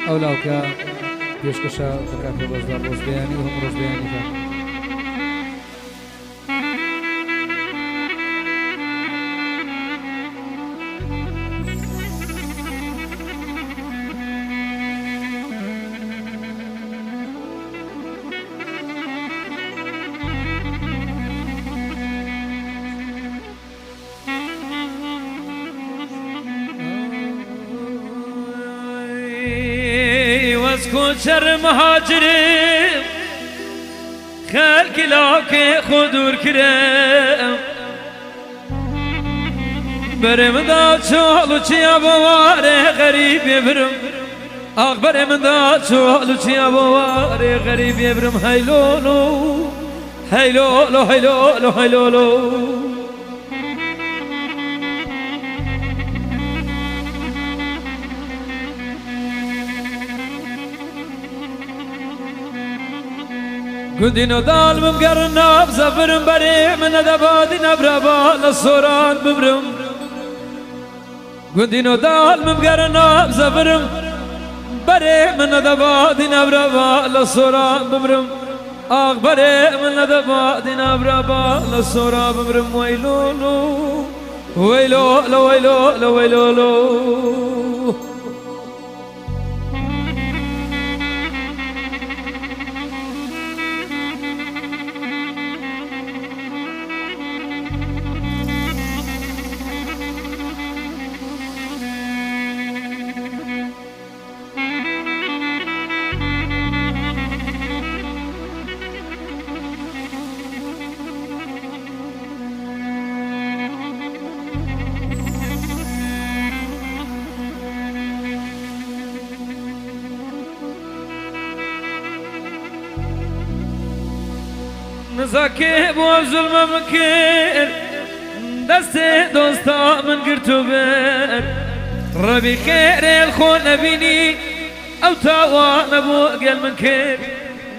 ئەولاوکە پێشکەشە بەکاتێ بەزدار ڕۆژبەیانی و هەموو ڕۆژبەیانیەکە کوچر مهاجرم خلقی لاکه خودور کرم برم دا چالو چیا بواره غریب برم آخ برم دا چالو چیا بواره غریب برم هیلولو هیلولو هیلولو هیلولو قدينو دال بمقرنا بزفرم بريء من دبادي نبربا للصوران ببرم قدينو دال بمقرنا بزفرم بريء من دبادي نبربا للصوران ببرم آخ بريء من دبادي نبربا للصوران ببرم ويلولو ويلولو ويلولو ويلولو نزاكي بو ظلم مكر دستي دوستا من قرتو بر ربي خير الخون بيني او تاوان بو قل منكر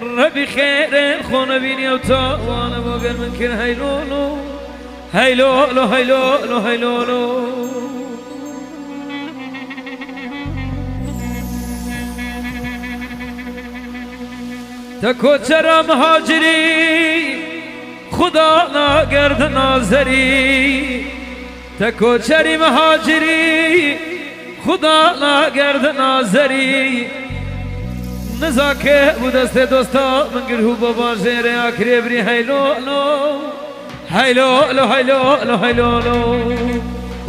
ربي خير الخون بيني او تاوان بو قل منكر هيلولو هيلولو هيلولو هيلولو تكو ترى مهاجري خدا ناگرد ناظری تکو چری مهاجری خدا ناگرد ناظری نزاکه بود دست دوستا من گرهو بابا زیر آخری بری هیلولو هیلولو هیلولو هیلولو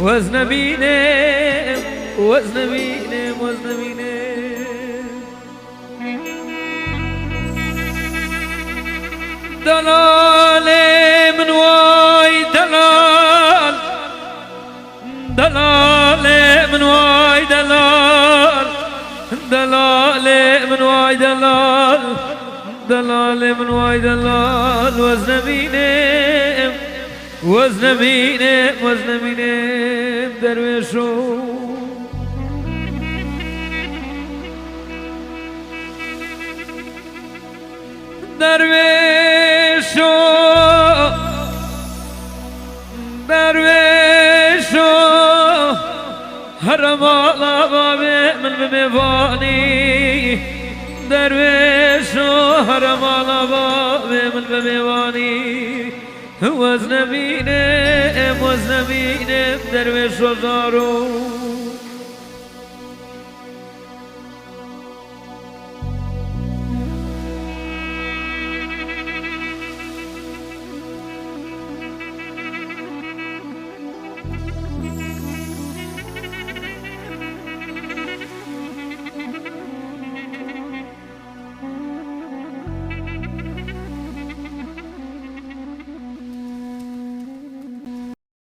وزن بینم وزن بینم وزن بینم دلال من واي دلال دلال من واي دلال دلال من واي دلال دلال من واي دلال وزن بينم وزن بينم وزن بينم درويشو درويشو درويشو حرم الله بابي من بميواني درويشو حرم الله بابي من بميواني وزن بينم وزن بينم درويشو زارو